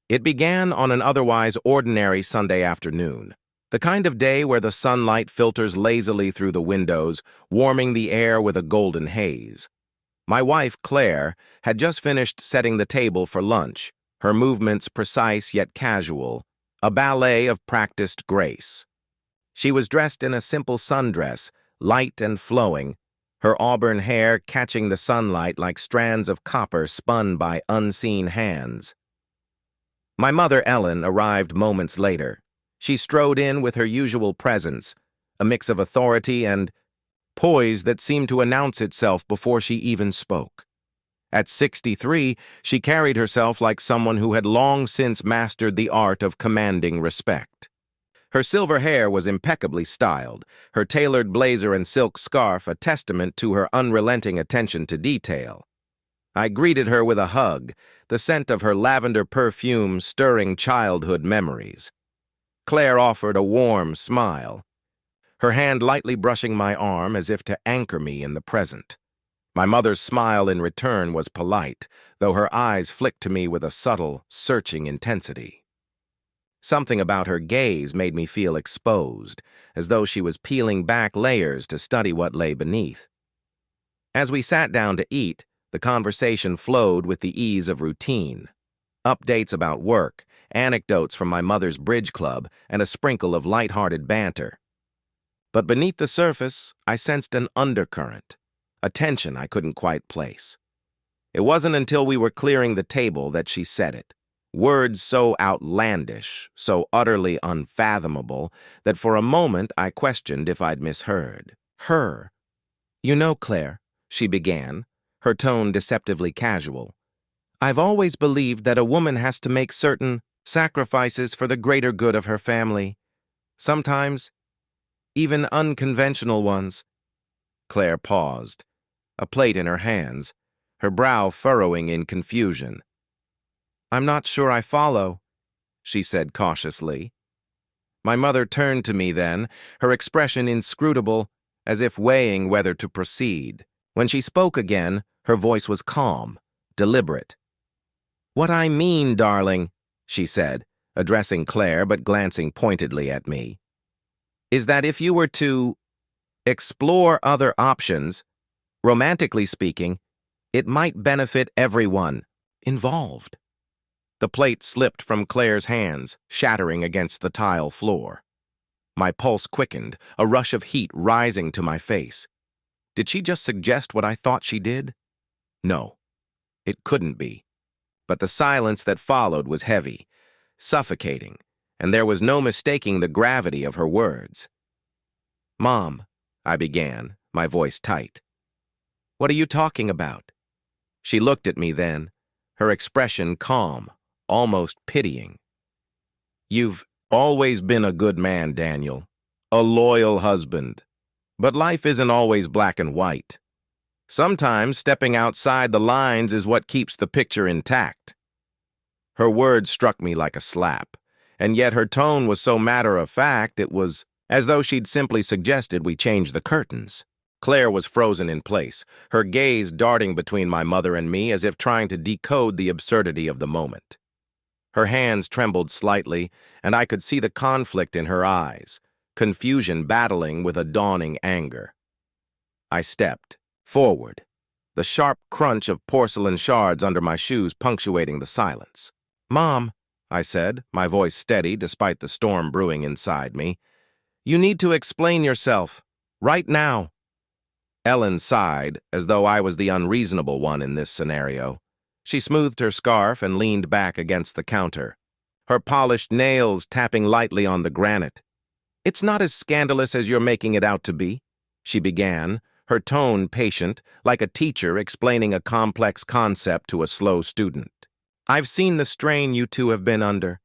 It began on an otherwise ordinary Sunday afternoon, the kind of day where the sunlight filters lazily through the windows, warming the air with a golden haze. My wife, Claire, had just finished setting the table for lunch, her movements precise yet casual, a ballet of practiced grace. She was dressed in a simple sundress, light and flowing, her auburn hair catching the sunlight like strands of copper spun by unseen hands. My mother, Ellen, arrived moments later. She strode in with her usual presence, a mix of authority and poise that seemed to announce itself before she even spoke. At 63, she carried herself like someone who had long since mastered the art of commanding respect. Her silver hair was impeccably styled, her tailored blazer and silk scarf a testament to her unrelenting attention to detail. I greeted her with a hug, the scent of her lavender perfume stirring childhood memories. Claire offered a warm smile, her hand lightly brushing my arm as if to anchor me in the present. My mother's smile in return was polite, though her eyes flicked to me with a subtle, searching intensity. Something about her gaze made me feel exposed, as though she was peeling back layers to study what lay beneath. As we sat down to eat, the conversation flowed with the ease of routine. Updates about work, anecdotes from my mother's bridge club, and a sprinkle of light-hearted banter. But beneath the surface, I sensed an undercurrent, a tension I couldn't quite place. It wasn't until we were clearing the table that she said it. Words so outlandish, so utterly unfathomable, that for a moment I questioned if I'd misheard. Her. "You know, Claire," she began, her tone deceptively casual, "I've always believed that a woman has to make certain sacrifices for the greater good of her family. Sometimes, even unconventional ones." Claire paused, a plate in her hands, her brow furrowing in confusion. "I'm not sure I follow," she said cautiously. My mother turned to me then, her expression inscrutable, as if weighing whether to proceed. When she spoke again, her voice was calm, deliberate. "What I mean, darling," she said, addressing Claire but glancing pointedly at me, "is that if you were to explore other options, romantically speaking, it might benefit everyone involved." The plate slipped from Claire's hands, shattering against the tile floor. My pulse quickened, a rush of heat rising to my face. Did she just suggest what I thought she did? No, it couldn't be. But the silence that followed was heavy, suffocating, and there was no mistaking the gravity of her words. "Mom," I began, my voice tight. "What are you talking about?" She looked at me then, her expression calm, almost pitying. "You've always been a good man, Daniel, a loyal husband. But life isn't always black and white. Sometimes stepping outside the lines is what keeps the picture intact." Her words struck me like a slap, and yet her tone was so matter-of-fact it was as though she'd simply suggested we change the curtains. Claire was frozen in place, her gaze darting between my mother and me as if trying to decode the absurdity of the moment. Her hands trembled slightly, and I could see the conflict in her eyes, confusion battling with a dawning anger. I stepped forward, the sharp crunch of porcelain shards under my shoes punctuating the silence. "Mom," I said, my voice steady despite the storm brewing inside me, "you need to explain yourself, right now." Ellen sighed, as though I was the unreasonable one in this scenario. She smoothed her scarf and leaned back against the counter, her polished nails tapping lightly on the granite. "It's not as scandalous as you're making it out to be," she began, her tone patient, like a teacher explaining a complex concept to a slow student. "I've seen the strain you two have been under.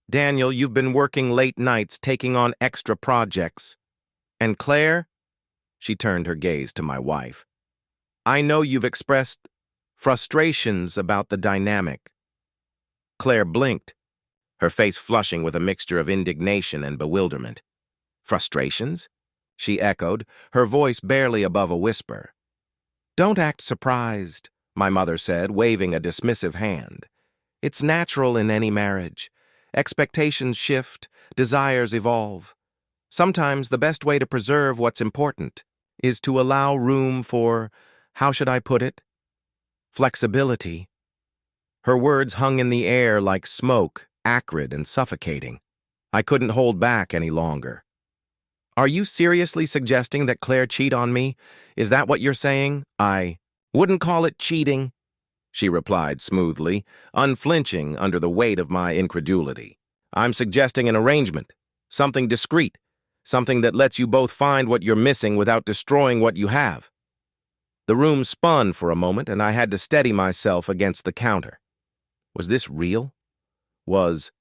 Daniel, you've been working late nights taking on extra projects. And Claire," she turned her gaze to my wife, "I know you've expressed frustrations about the dynamic." Claire blinked, her face flushing with a mixture of indignation and bewilderment. "Frustrations?" she echoed, her voice barely above a whisper. "Don't act surprised," my mother said, waving a dismissive hand. It's natural in any marriage. Expectations shift, desires evolve. Sometimes the best way to preserve what's important is to allow room for, how should I put it? Flexibility. Her words hung in the air like smoke, acrid and suffocating. I couldn't hold back any longer. Are you seriously suggesting that Claire cheat on me? Is that what you're saying? I wouldn't call it cheating, she replied smoothly, unflinching under the weight of my incredulity. I'm suggesting an arrangement, something discreet, something that lets you both find what you're missing without destroying what you have. The room spun for a moment, and I had to steady myself against the counter. Was this real? Was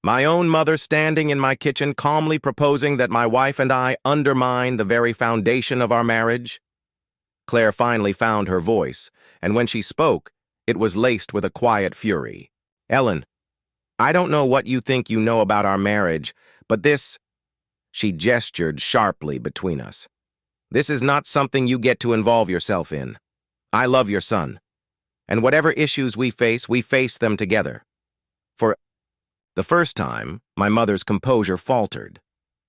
my own mother standing in my kitchen calmly proposing that my wife and I undermine the very foundation of our marriage? Claire finally found her voice, and when she spoke, it was laced with a quiet fury. Ellen, I don't know what you think you know about our marriage, but this— She gestured sharply between us. This is not something you get to involve yourself in. I love your son, and whatever issues we face them together. For the first time, my mother's composure faltered.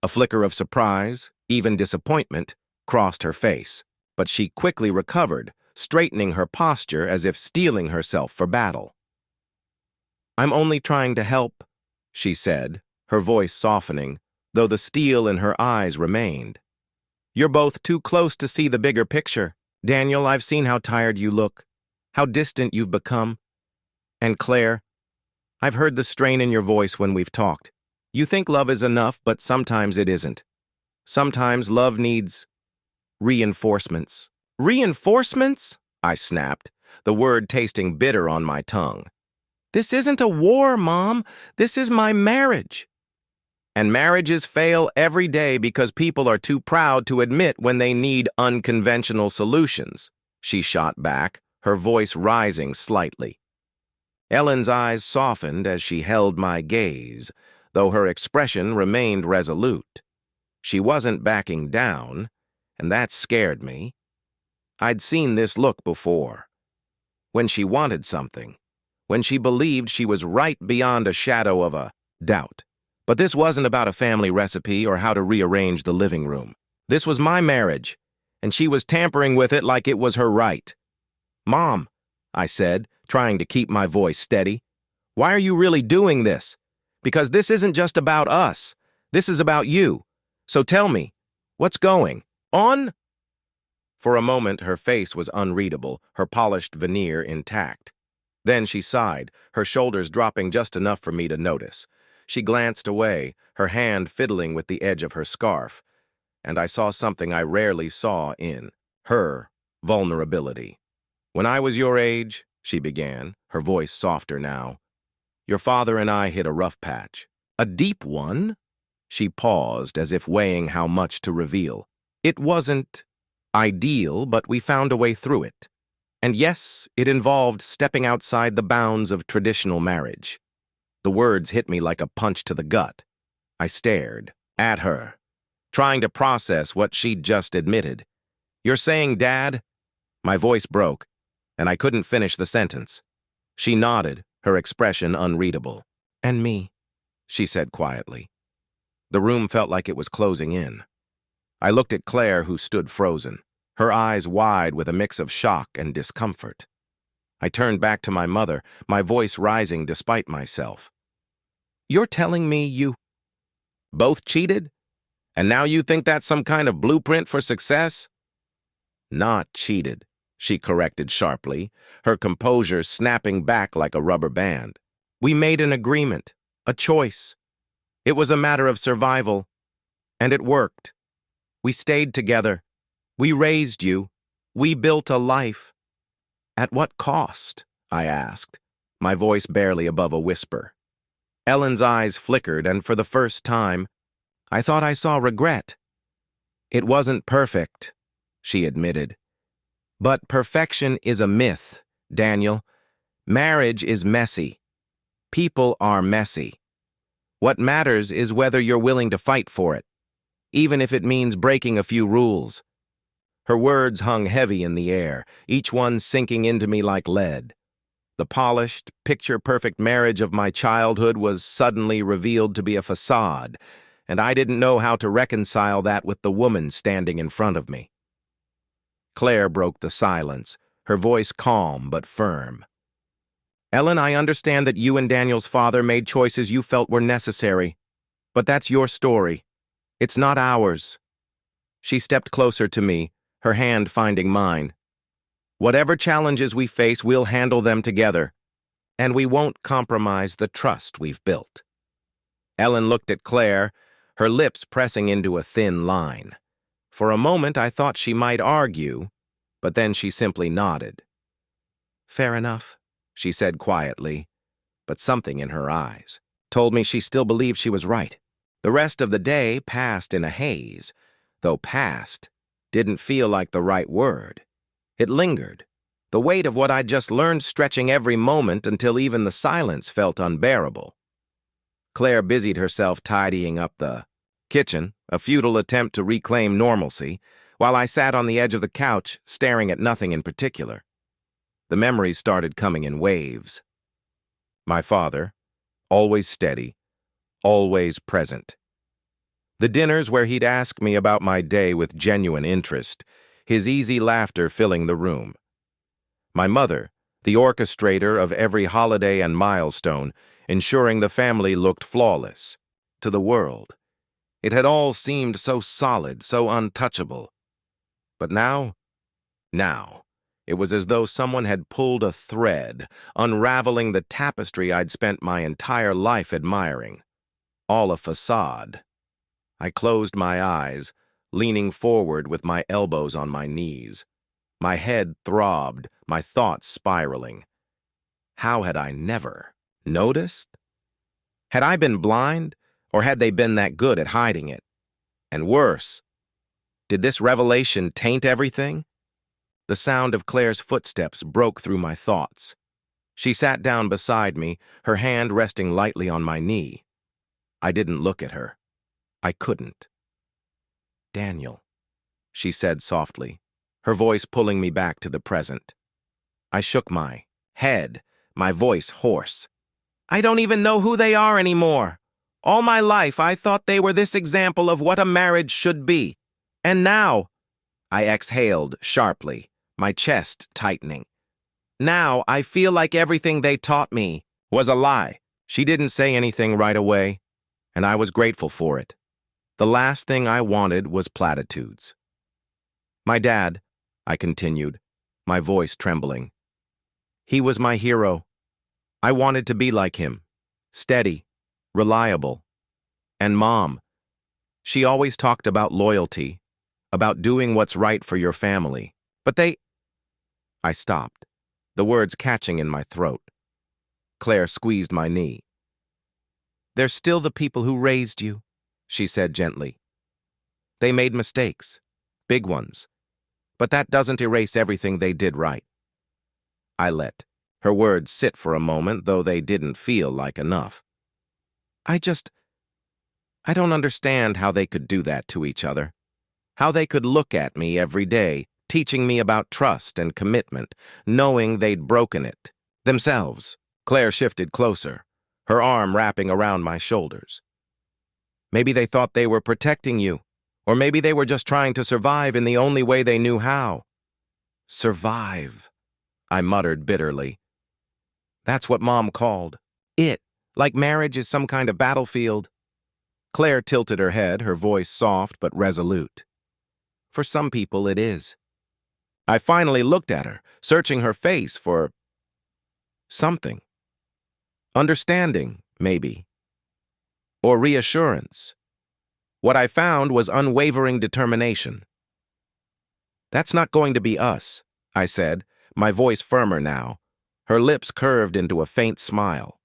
A flicker of surprise, even disappointment, crossed her face, but she quickly recovered, straightening her posture as if steeling herself for battle. I'm only trying to help, she said, her voice softening, though the steel in her eyes remained. You're both too close to see the bigger picture. Daniel, I've seen how tired you look, how distant you've become. And Claire, I've heard the strain in your voice when we've talked. You think love is enough, but sometimes it isn't. Sometimes love needs reinforcements. Reinforcements? I snapped, the word tasting bitter on my tongue. This isn't a war, Mom. This is my marriage. And marriages fail every day because people are too proud to admit when they need unconventional solutions, she shot back, her voice rising slightly. Ellen's eyes softened as she held my gaze, though her expression remained resolute. She wasn't backing down, and that scared me. I'd seen this look before. When she wanted something, when she believed she was right beyond a shadow of a doubt. But this wasn't about a family recipe or how to rearrange the living room. This was my marriage, and she was tampering with it like it was her right. Mom, I said, trying to keep my voice steady, why are you really doing this? Because this isn't just about us. This is about you. So tell me, what's going on? For a moment, her face was unreadable, her polished veneer intact. Then she sighed, her shoulders dropping just enough for me to notice. She glanced away, her hand fiddling with the edge of her scarf, and I saw something I rarely saw in her vulnerability. When I was your age, she began, her voice softer now, your father and I hit a rough patch. A deep one? She paused, as if weighing how much to reveal. It wasn't ideal, but we found a way through it. And yes, it involved stepping outside the bounds of traditional marriage. The words hit me like a punch to the gut. I stared at her, trying to process what she'd just admitted. You're saying, Dad? My voice broke, and I couldn't finish the sentence. She nodded, her expression unreadable. And me, she said quietly. The room felt like it was closing in. I looked at Claire, who stood frozen, her eyes wide with a mix of shock and discomfort. I turned back to my mother, my voice rising despite myself. You're telling me you both cheated? And now you think that's some kind of blueprint for success? Not cheated, she corrected sharply, her composure snapping back like a rubber band. We made an agreement, a choice. It was a matter of survival, and it worked. We stayed together. We raised you. We built a life. At what cost? I asked, my voice barely above a whisper. Ellen's eyes flickered, and for the first time, I thought I saw regret. It wasn't perfect, she admitted. But perfection is a myth, Daniel. Marriage is messy. People are messy. What matters is whether you're willing to fight for it, even if it means breaking a few rules. Her words hung heavy in the air, each one sinking into me like lead. The polished, picture-perfect marriage of my childhood was suddenly revealed to be a facade, and I didn't know how to reconcile that with the woman standing in front of me. Claire broke the silence, her voice calm but firm. "Ellen, I understand that you and Daniel's father made choices you felt were necessary, but that's your story. It's not ours." She stepped closer to me, her hand finding mine. "Whatever challenges we face, we'll handle them together, and we won't compromise the trust we've built." Ellen looked at Claire, her lips pressing into a thin line. For a moment, I thought she might argue, but then she simply nodded. "Fair enough," she said quietly, but something in her eyes told me she still believed she was right. The rest of the day passed in a haze, though past didn't feel like the right word. It lingered, the weight of what I'd just learned stretching every moment until even the silence felt unbearable. Claire busied herself tidying up the kitchen, a futile attempt to reclaim normalcy, while I sat on the edge of the couch, staring at nothing in particular. The memories started coming in waves. My father, always steady, always present. The dinners where he'd ask me about my day with genuine interest, his easy laughter filling the room. My mother, the orchestrator of every holiday and milestone, ensuring the family looked flawless to the world. It had all seemed so solid, so untouchable. But now, it was as though someone had pulled a thread, unraveling the tapestry I'd spent my entire life admiring. All a facade. I closed my eyes, leaning forward with my elbows on my knees. My head throbbed, my thoughts spiraling. How had I never noticed? Had I been blind, or had they been that good at hiding it? And worse, did this revelation taint everything? The sound of Claire's footsteps broke through my thoughts. She sat down beside me, her hand resting lightly on my knee. I didn't look at her. I couldn't. "Daniel," she said softly, her voice pulling me back to the present. I shook my head, my voice hoarse. "I don't even know who they are anymore. All my life I thought they were this example of what a marriage should be. And now," I exhaled sharply, my chest tightening. "Now I feel like everything they taught me was a lie." She didn't say anything right away, and I was grateful for it. The last thing I wanted was platitudes. "My dad," I continued, my voice trembling. "He was my hero. I wanted to be like him, steady, reliable. And Mom, she always talked about loyalty, about doing what's right for your family. But they—" I stopped, the words catching in my throat. Claire squeezed my knee. "They're still the people who raised you," she said gently. "They made mistakes, big ones, but that doesn't erase everything they did right." I let her words sit for a moment, though they didn't feel like enough. I don't understand how they could do that to each other. How they could look at me every day, teaching me about trust and commitment, knowing they'd broken it themselves. Claire shifted closer, her arm wrapping around my shoulders. "Maybe they thought they were protecting you, or maybe they were just trying to survive in the only way they knew how." "Survive," I muttered bitterly. "That's what Mom called it, like marriage is some kind of battlefield." Claire tilted her head, her voice soft but resolute. "For some people it is." I finally looked at her, searching her face for something. Understanding, maybe. Or reassurance. What I found was unwavering determination. "That's not going to be us," I said, my voice firmer now. Her lips curved into a faint smile.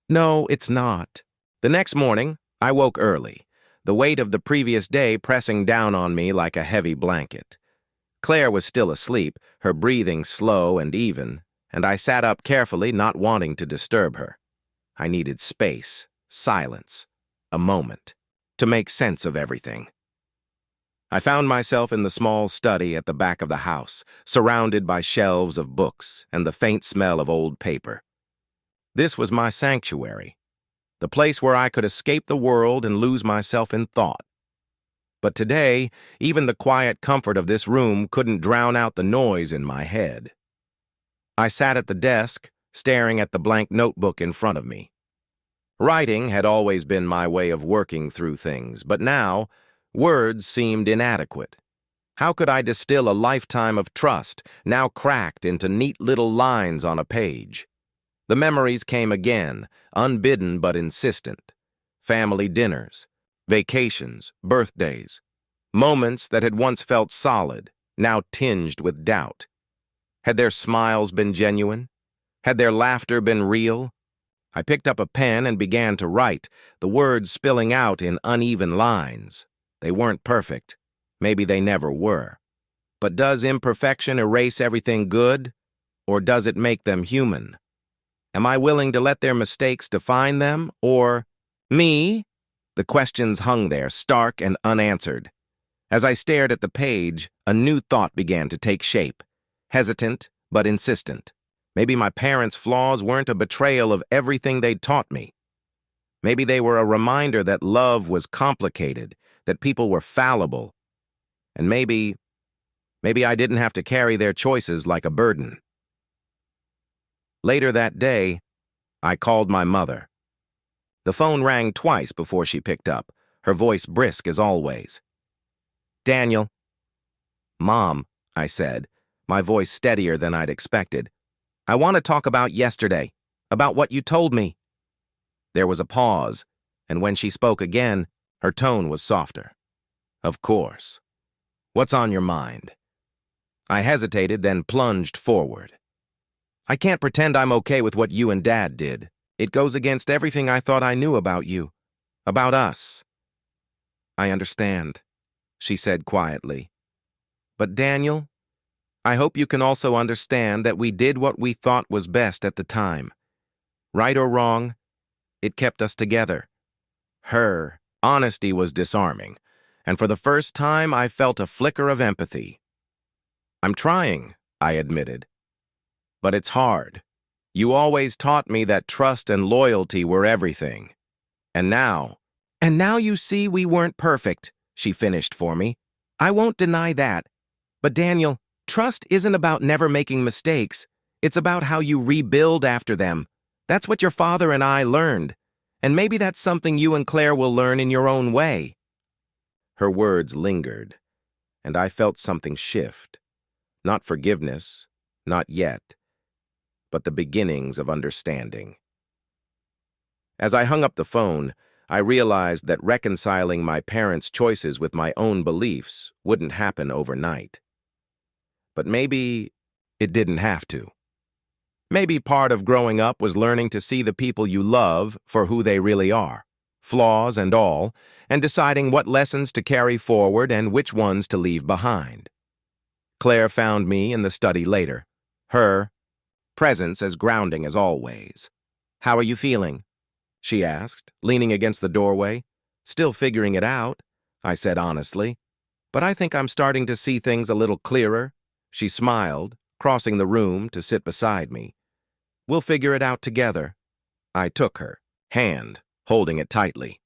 "No, it's not." The next morning, I woke early, the weight of the previous day pressing down on me like a heavy blanket. Claire was still asleep, her breathing slow and even, and I sat up carefully, not wanting to disturb her. I needed space, silence, a moment, to make sense of everything. I found myself in the small study at the back of the house, surrounded by shelves of books and the faint smell of old paper. This was my sanctuary, the place where I could escape the world and lose myself in thought. But today, even the quiet comfort of this room couldn't drown out the noise in my head. I sat at the desk, staring at the blank notebook in front of me. Writing had always been my way of working through things, but now, words seemed inadequate. How could I distill a lifetime of trust, now cracked into neat little lines on a page? The memories came again, unbidden but insistent. Family dinners, vacations, birthdays, moments that had once felt solid, now tinged with doubt. Had their smiles been genuine? Had their laughter been real? I picked up a pen and began to write, the words spilling out in uneven lines. They weren't perfect. Maybe they never were. But does imperfection erase everything good, or does it make them human? Am I willing to let their mistakes define them, or me? The questions hung there, stark and unanswered. As I stared at the page, a new thought began to take shape, hesitant but insistent. Maybe my parents' flaws weren't a betrayal of everything they'd taught me. Maybe they were a reminder that love was complicated, that people were fallible, and maybe I didn't have to carry their choices like a burden. Later that day, I called my mother. The phone rang twice before she picked up, her voice brisk as always. "Daniel." "Mom," I said, my voice steadier than I'd expected. "I want to talk about yesterday, about what you told me." There was a pause, and when she spoke again, her tone was softer. "Of course. What's on your mind?" I hesitated, then plunged forward. "I can't pretend I'm okay with what you and Dad did. It goes against everything I thought I knew about you, about us." "I understand," she said quietly. "But Daniel, I hope you can also understand that we did what we thought was best at the time. Right or wrong, it kept us together." Her honesty was disarming, and for the first time I felt a flicker of empathy. "I'm trying," I admitted. "But it's hard. You always taught me that trust and loyalty were everything. And now you see we weren't perfect," she finished for me. "I won't deny that. But Daniel, trust isn't about never making mistakes. It's about how you rebuild after them. That's what your father and I learned. And maybe that's something you and Claire will learn in your own way." Her words lingered, and I felt something shift. Not forgiveness, not yet, but the beginnings of understanding. As I hung up the phone, I realized that reconciling my parents' choices with my own beliefs wouldn't happen overnight. But maybe it didn't have to. Maybe part of growing up was learning to see the people you love for who they really are, flaws and all, and deciding what lessons to carry forward and which ones to leave behind. Claire found me in the study later, her presence as grounding as always. "How are you feeling?" she asked, leaning against the doorway. "Still figuring it out," I said honestly. "But I think I'm starting to see things a little clearer." She smiled, crossing the room to sit beside me. "We'll figure it out together." I took her hand, holding it tightly.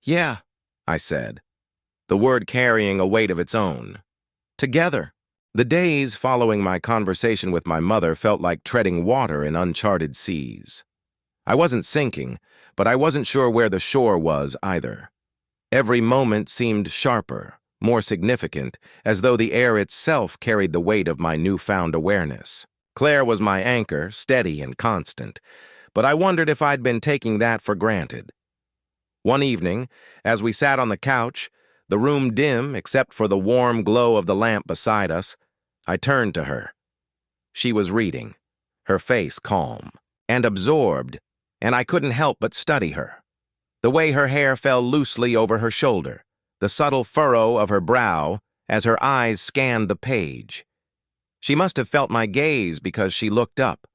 "Yeah," I said, the word carrying a weight of its own. "Together." The days following my conversation with my mother felt like treading water in uncharted seas. I wasn't sinking, but I wasn't sure where the shore was either. Every moment seemed sharper, more significant, as though the air itself carried the weight of my newfound awareness. Claire was my anchor, steady and constant, but I wondered if I'd been taking that for granted. One evening, as we sat on the couch, the room dim except for the warm glow of the lamp beside us, I turned to her. She was reading, her face calm and absorbed, and I couldn't help but study her. The way her hair fell loosely over her shoulder, the subtle furrow of her brow as her eyes scanned the page. She must have felt my gaze because she looked up,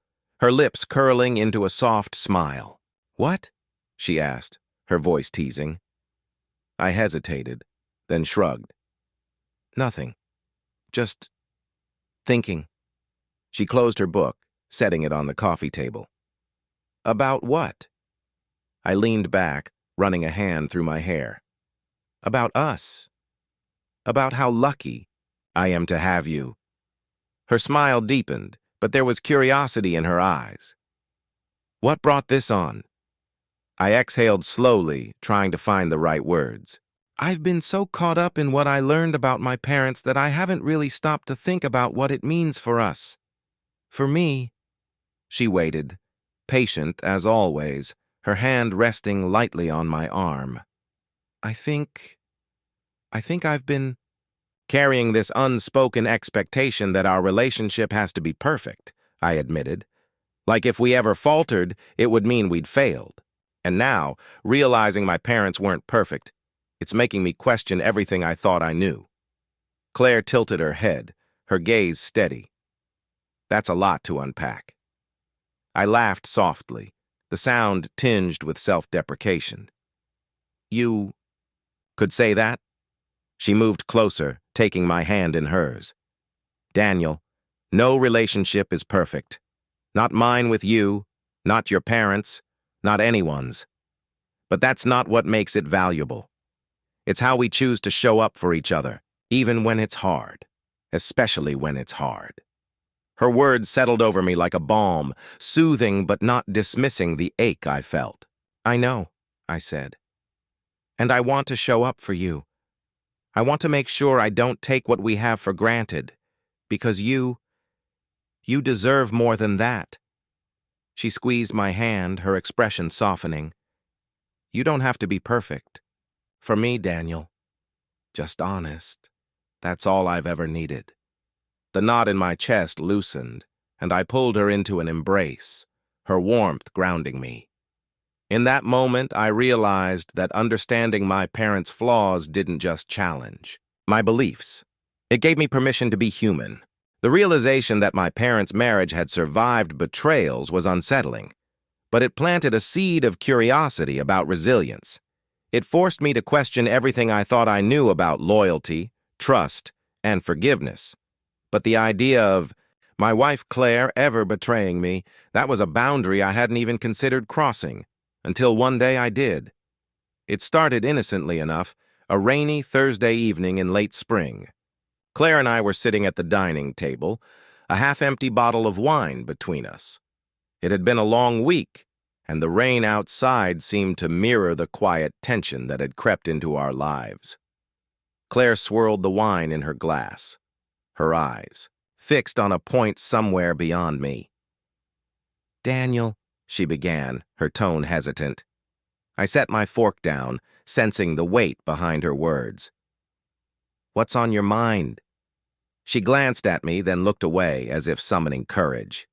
her lips curling into a soft smile. "What?" she asked, her voice teasing. I hesitated, then shrugged. Nothing. Just thinking. She closed her book, setting it on the coffee table. About what? I leaned back, running a hand through my hair. About us. About how lucky I am to have you. Her smile deepened, but there was curiosity in her eyes. What brought this on? I exhaled slowly, trying to find the right words. I've been so caught up in what I learned about my parents that I haven't really stopped to think about what it means for us. For me. She waited, patient as always, her hand resting lightly on my arm. I think I've been carrying this unspoken expectation that our relationship has to be perfect, I admitted. Like if we ever faltered, it would mean we'd failed. And now, realizing my parents weren't perfect, it's making me question everything I thought I knew. Claire tilted her head, her gaze steady. That's a lot to unpack. I laughed softly, the sound tinged with self-deprecation. You could say that? She moved closer, taking my hand in hers. Daniel, no relationship is perfect. Not mine with you, not your parents, not anyone's. But that's not what makes it valuable. It's how we choose to show up for each other, even when it's hard, especially when it's hard. Her words settled over me like a balm, soothing but not dismissing the ache I felt. I know, I said. And I want to show up for you. I want to make sure I don't take what we have for granted, because you deserve more than that. She squeezed my hand, her expression softening. You don't have to be perfect. For me, Daniel. Just honest. That's all I've ever needed. The knot in my chest loosened, and I pulled her into an embrace, her warmth grounding me. In that moment, I realized that understanding my parents' flaws didn't just challenge my beliefs. It gave me permission to be human. The realization that my parents' marriage had survived betrayals was unsettling, but it planted a seed of curiosity about resilience. It forced me to question everything I thought I knew about loyalty, trust, and forgiveness. But the idea of my wife Claire ever betraying me, that was a boundary I hadn't even considered crossing, until one day I did. It started innocently enough, a rainy Thursday evening in late spring. Claire and I were sitting at the dining table, a half-empty bottle of wine between us. It had been a long week, and the rain outside seemed to mirror the quiet tension that had crept into our lives. Claire swirled the wine in her glass, her eyes fixed on a point somewhere beyond me. Daniel, she began, her tone hesitant. I set my fork down, sensing the weight behind her words. What's on your mind? She glanced at me, then looked away as if summoning courage.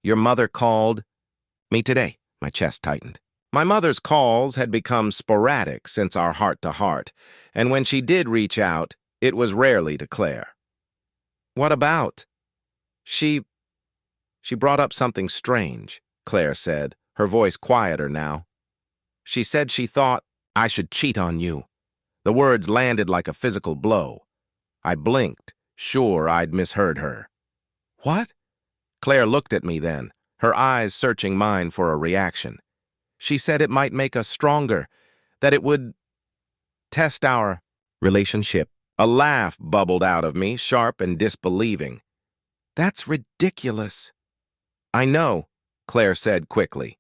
Your mother called me today. My chest tightened. My mother's calls had become sporadic since our heart-to-heart, and when she did reach out, it was rarely to Claire. What about? She brought up something strange, Claire said, her voice quieter now. She said she thought I should cheat on you. The words landed like a physical blow. I blinked, sure I'd misheard her. What? Claire looked at me then, her eyes searching mine for a reaction. She said it might make us stronger, that it would test our relationship. A laugh bubbled out of me, sharp and disbelieving. That's ridiculous. I know, Claire said quickly.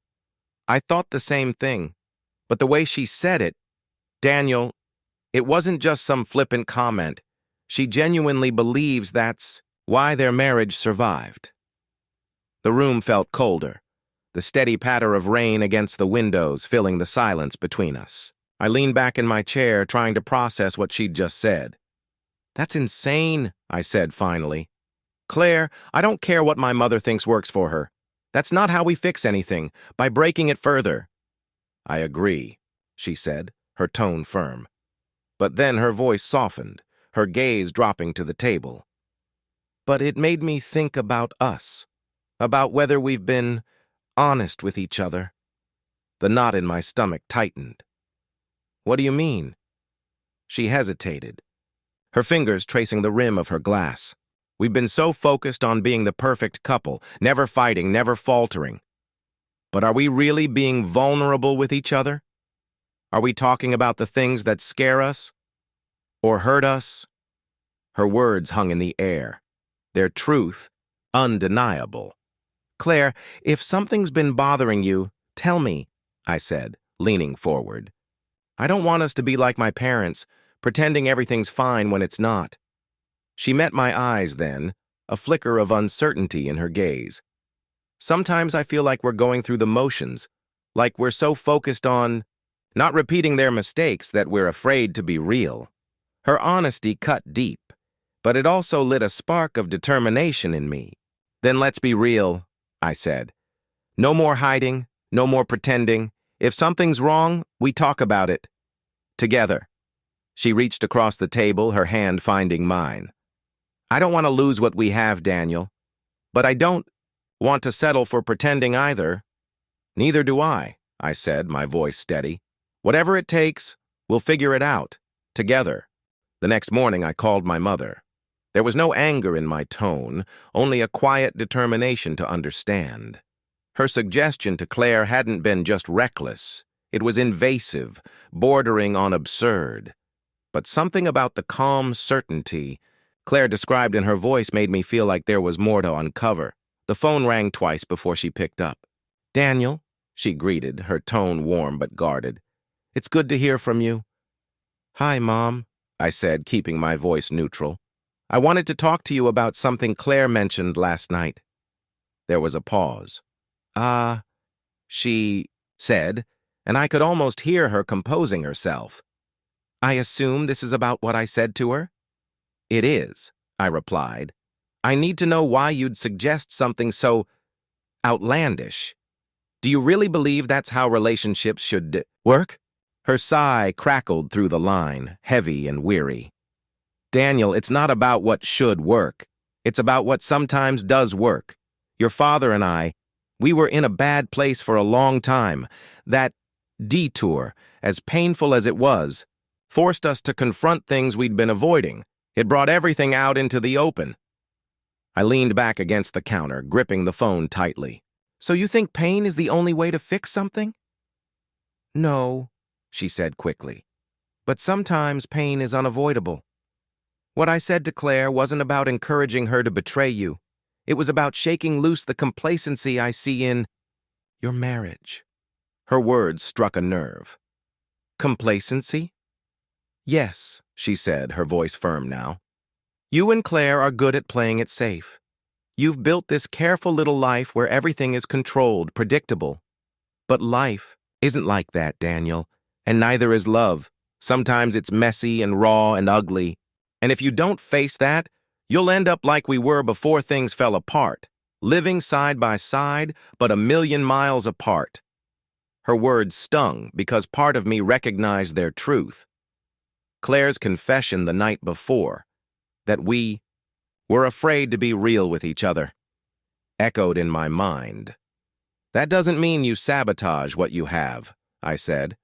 I thought the same thing, but the way she said it, Daniel, it wasn't just some flippant comment. She genuinely believes that's why their marriage survived. The room felt colder, the steady patter of rain against the windows filling the silence between us. I leaned back in my chair, trying to process what she'd just said. That's insane, I said finally. Claire, I don't care what my mother thinks works for her. That's not how we fix anything, by breaking it further. I agree, she said, her tone firm. But then her voice softened, her gaze dropping to the table. But it made me think about us, about whether we've been honest with each other. The knot in my stomach tightened. What do you mean? She hesitated. her fingers tracing the rim of her glass. We've been so focused on being the perfect couple, never fighting, never faltering. But are we really being vulnerable with each other? Are we talking about the things that scare us or hurt us? Her words hung in the air, their truth undeniable. Claire, if something's been bothering you, tell me, I said, leaning forward. I don't want us to be like my parents, pretending everything's fine when it's not. She met my eyes then, a flicker of uncertainty in her gaze. Sometimes I feel like we're going through the motions, like we're so focused on not repeating their mistakes that we're afraid to be real. Her honesty cut deep, but it also lit a spark of determination in me. Then let's be real, I said. No more hiding, no more pretending. If something's wrong, we talk about it. Together. She reached across the table, her hand finding mine. I don't want to lose what we have, Daniel. But I don't want to settle for pretending either. Neither do I said, my voice steady. Whatever it takes, we'll figure it out. Together. The next morning, I called my mother. There was no anger in my tone, only a quiet determination to understand. Her suggestion to Claire hadn't been just reckless. It was invasive, bordering on absurd. But something about the calm certainty Claire described in her voice made me feel like there was more to uncover. The phone rang twice before she picked up. Daniel, she greeted, her tone warm but guarded. It's good to hear from you. Hi, Mom, I said, keeping my voice neutral. I wanted to talk to you about something Claire mentioned last night. There was a pause. She said, and I could almost hear her composing herself. I assume this is about what I said to her? It is, I replied. I need to know why you'd suggest something so outlandish. Do you really believe that's how relationships should work? Her sigh crackled through the line, heavy and weary. Daniel, it's not about what should work. It's about what sometimes does work. Your father and I, we were in a bad place for a long time. That detour, as painful as it was, forced us to confront things we'd been avoiding. It brought everything out into the open. I leaned back against the counter, gripping the phone tightly. So you think pain is the only way to fix something? No, she said quickly. But sometimes pain is unavoidable. What I said to Claire wasn't about encouraging her to betray you. It was about shaking loose the complacency I see in your marriage. Her words struck a nerve. Complacency? Yes, she said, her voice firm now. You and Claire are good at playing it safe. You've built this careful little life where everything is controlled, predictable. But life isn't like that, Daniel, and neither is love. Sometimes it's messy and raw and ugly. And if you don't face that, you'll end up like we were before things fell apart, living side by side, but a million miles apart. Her words stung because part of me recognized their truth. Claire's confession the night before, that we were afraid to be real with each other, echoed in my mind. That doesn't mean you sabotage what you have, I said,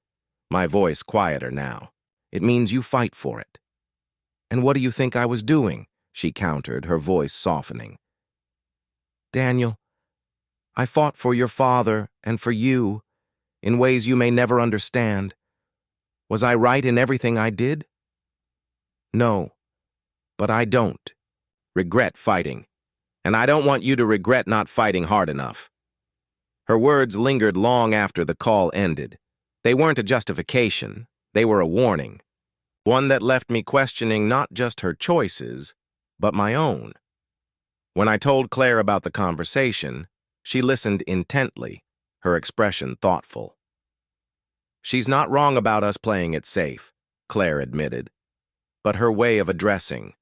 my voice quieter now. It means you fight for it. And what do you think I was doing? She countered, her voice softening. Daniel, I fought for your father and for you in ways you may never understand. Was I right in everything I did? No, but I don't regret fighting, and I don't want you to regret not fighting hard enough. Her words lingered long after the call ended. They weren't a justification, they were a warning. One that left me questioning not just her choices, but my own. When I told Claire about the conversation, she listened intently, her expression thoughtful. She's not wrong about us playing it safe, Claire admitted. But her way of addressing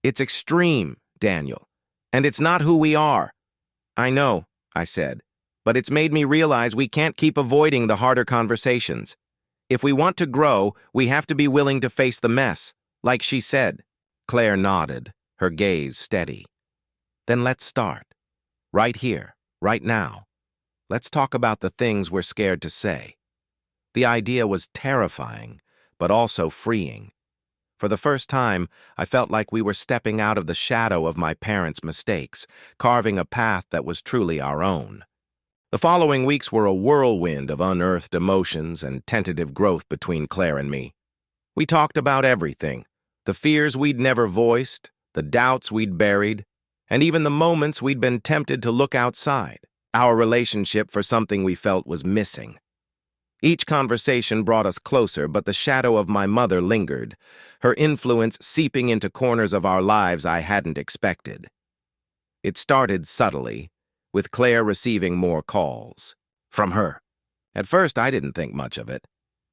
it's extreme, Daniel, and it's not who we are. I know, I said, but it's made me realize we can't keep avoiding the harder conversations. If we want to grow, we have to be willing to face the mess, like she said. Claire nodded, her gaze steady. Then let's start. Right here, right now. Let's talk about the things we're scared to say. The idea was terrifying, but also freeing. For the first time, I felt like we were stepping out of the shadow of my parents' mistakes, carving a path that was truly our own. The following weeks were a whirlwind of unearthed emotions and tentative growth between Claire and me. We talked about everything, the fears we'd never voiced, the doubts we'd buried, and even the moments we'd been tempted to look outside our relationship for something we felt was missing. Each conversation brought us closer, but the shadow of my mother lingered, her influence seeping into corners of our lives I hadn't expected. It started subtly, with Claire receiving more calls from her. At first, I didn't think much of it.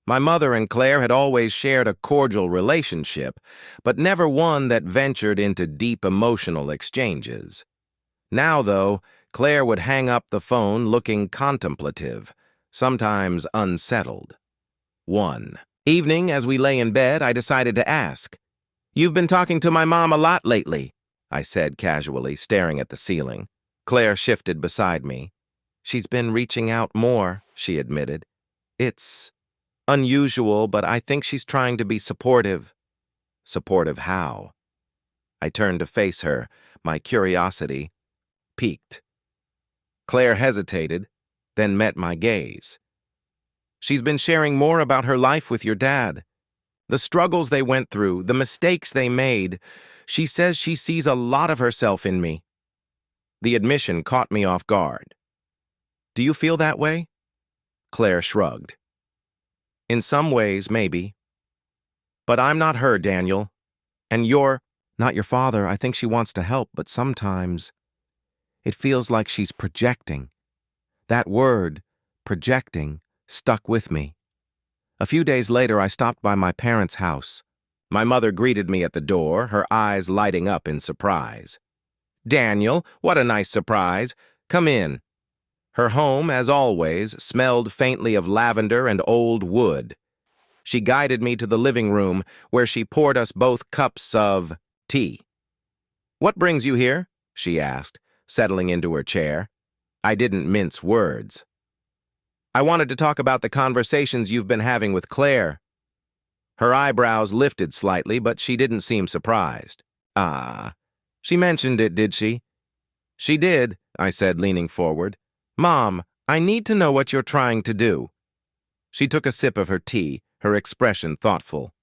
My mother and Claire had always shared a cordial relationship, but never one that ventured into deep emotional exchanges. Now, though, Claire would hang up the phone looking contemplative, sometimes unsettled. One evening, as we lay in bed, I decided to ask, "You've been talking to my mom a lot lately," I said casually, staring at the ceiling. Claire shifted beside me. "She's been reaching out more," she admitted. "It's unusual, but I think she's trying to be supportive." Supportive how? I turned to face her, my curiosity piqued. Claire hesitated, then met my gaze. "She's been sharing more about her life with your dad. The struggles they went through, the mistakes they made. She says she sees a lot of herself in me." The admission caught me off guard. "Do you feel that way?" Claire shrugged. "In some ways, maybe. But I'm not her, Daniel. And you're not your father. I think she wants to help, but sometimes it feels like she's projecting." That word, projecting, stuck with me. A few days later, I stopped by my parents' house. My mother greeted me at the door, her eyes lighting up in surprise. "Daniel, what a nice surprise. Come in." Her home, as always, smelled faintly of lavender and old wood. She guided me to the living room, where she poured us both cups of tea. "What brings you here?" she asked, settling into her chair. I didn't mince words. "I wanted to talk about the conversations you've been having with Claire." Her eyebrows lifted slightly, but she didn't seem surprised. "Ah, she mentioned it, did she?" "She did," I said, leaning forward. "Mom, I need to know what you're trying to do." She took a sip of her tea, her expression thoughtful.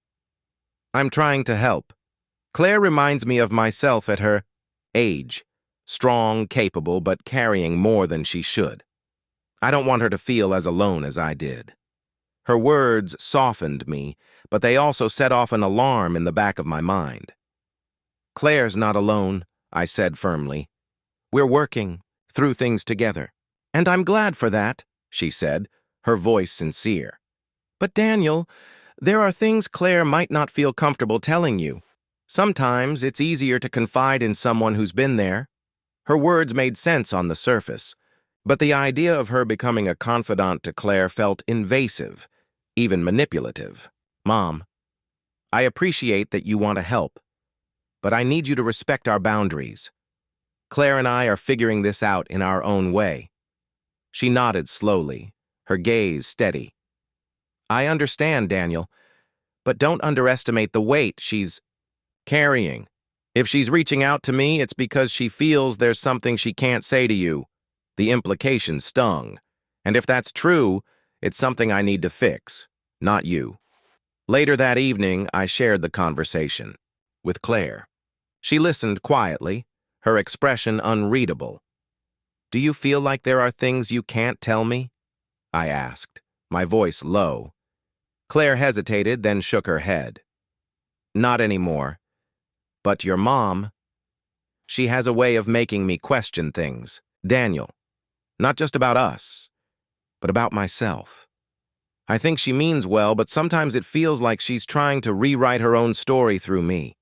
"I'm trying to help. Claire reminds me of myself at her age. Strong, capable, but carrying more than she should. I don't want her to feel as alone as I did." Her words softened me, but they also set off an alarm in the back of my mind. "Claire's not alone," I said firmly. "We're working through things together. And I'm glad for that," she said, her voice sincere. "But Daniel, there are things Claire might not feel comfortable telling you. Sometimes it's easier to confide in someone who's been there." Her words made sense on the surface, but the idea of her becoming a confidant to Claire felt invasive, even manipulative. "Mom, I appreciate that you want to help, but I need you to respect our boundaries. Claire and I are figuring this out in our own way." She nodded slowly, her gaze steady. "I understand, Daniel, but don't underestimate the weight she's carrying. If she's reaching out to me, it's because she feels there's something she can't say to you." The implication stung. "And if that's true, it's something I need to fix, not you." Later that evening, I shared the conversation with Claire. She listened quietly, her expression unreadable. "Do you feel like there are things you can't tell me?" I asked, my voice low. Claire hesitated, then shook her head. "Not anymore. But your mom, she has a way of making me question things, Daniel. Not just about us, but about myself. I think she means well, but sometimes it feels like she's trying to rewrite her own story through me."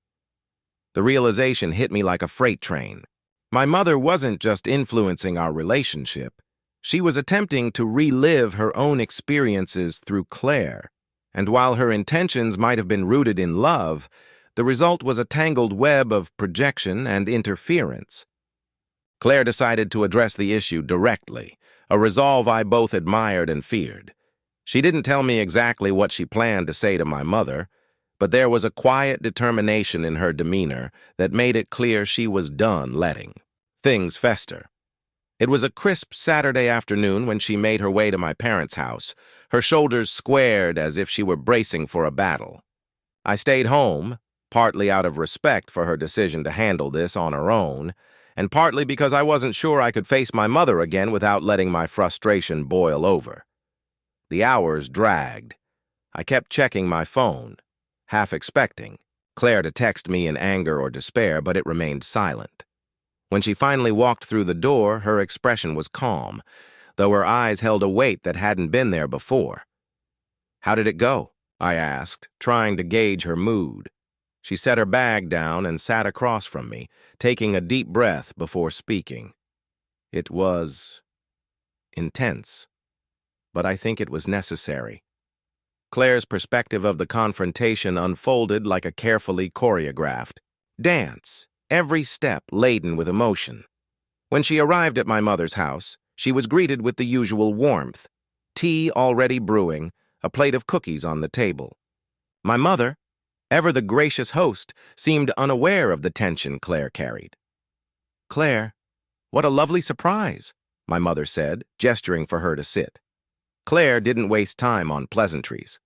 The realization hit me like a freight train. My mother wasn't just influencing our relationship. She was attempting to relive her own experiences through Claire. And while her intentions might have been rooted in love, the result was a tangled web of projection and interference. Claire decided to address the issue directly, a resolve I both admired and feared. She didn't tell me exactly what she planned to say to my mother, but there was a quiet determination in her demeanor that made it clear she was done letting things fester. It was a crisp Saturday afternoon when she made her way to my parents' house, her shoulders squared as if she were bracing for a battle. I stayed home, partly out of respect for her decision to handle this on her own, and partly because I wasn't sure I could face my mother again without letting my frustration boil over. The hours dragged. I kept checking my phone, half expecting Claire to text me in anger or despair, but it remained silent. When she finally walked through the door, her expression was calm, though her eyes held a weight that hadn't been there before. "How did it go?" I asked, trying to gauge her mood. She set her bag down and sat across from me, taking a deep breath before speaking. It was intense, but I think it was necessary. Claire's perspective of the confrontation unfolded like a carefully choreographed dance, every step laden with emotion. When she arrived at my mother's house, she was greeted with the usual warmth, tea already brewing, a plate of cookies on the table. My mother, ever the gracious host, seemed unaware of the tension Claire carried. "Claire, what a lovely surprise," my mother said, gesturing for her to sit. Claire didn't waste time on pleasantries.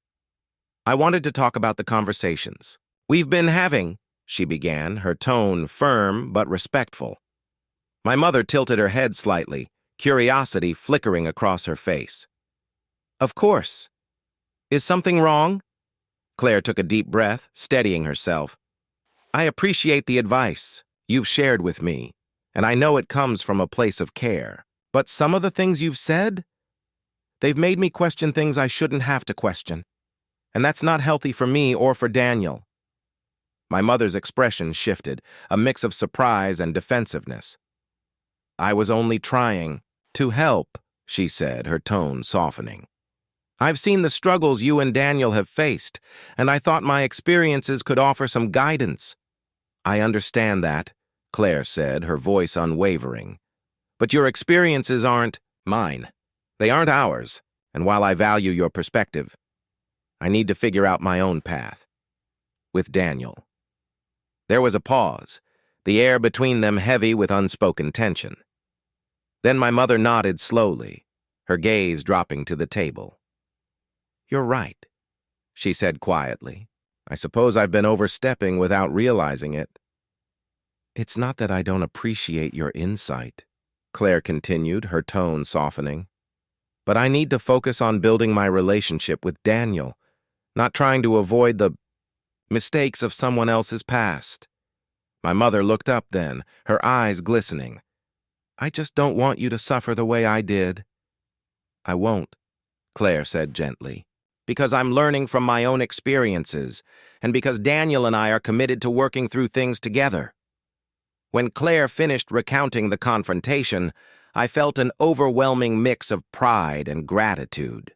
"I wanted to talk about the conversations we've been having," she began, her tone firm but respectful. My mother tilted her head slightly, curiosity flickering across her face. "Of course. Is something wrong?" Claire took a deep breath, steadying herself. "I appreciate the advice you've shared with me, and I know it comes from a place of care. But some of the things you've said, they've made me question things I shouldn't have to question. And that's not healthy for me or for Daniel." My mother's expression shifted, a mix of surprise and defensiveness. "I was only trying to help," she said, her tone softening. "I've seen the struggles you and Daniel have faced, and I thought my experiences could offer some guidance." "I understand that," Claire said, her voice unwavering. "But your experiences aren't mine. They aren't ours, and while I value your perspective, I need to figure out my own path. With Daniel." There was a pause, the air between them heavy with unspoken tension. Then my mother nodded slowly, her gaze dropping to the table. "You're right," she said quietly. "I suppose I've been overstepping without realizing it." "It's not that I don't appreciate your insight," Claire continued, her tone softening. "But I need to focus on building my relationship with Daniel, not trying to avoid the mistakes of someone else's past." My mother looked up then, her eyes glistening. "I just don't want you to suffer the way I did." "I won't," Claire said gently, "because I'm learning from my own experiences, and because Daniel and I are committed to working through things together." When Claire finished recounting the confrontation, I felt an overwhelming mix of pride and gratitude.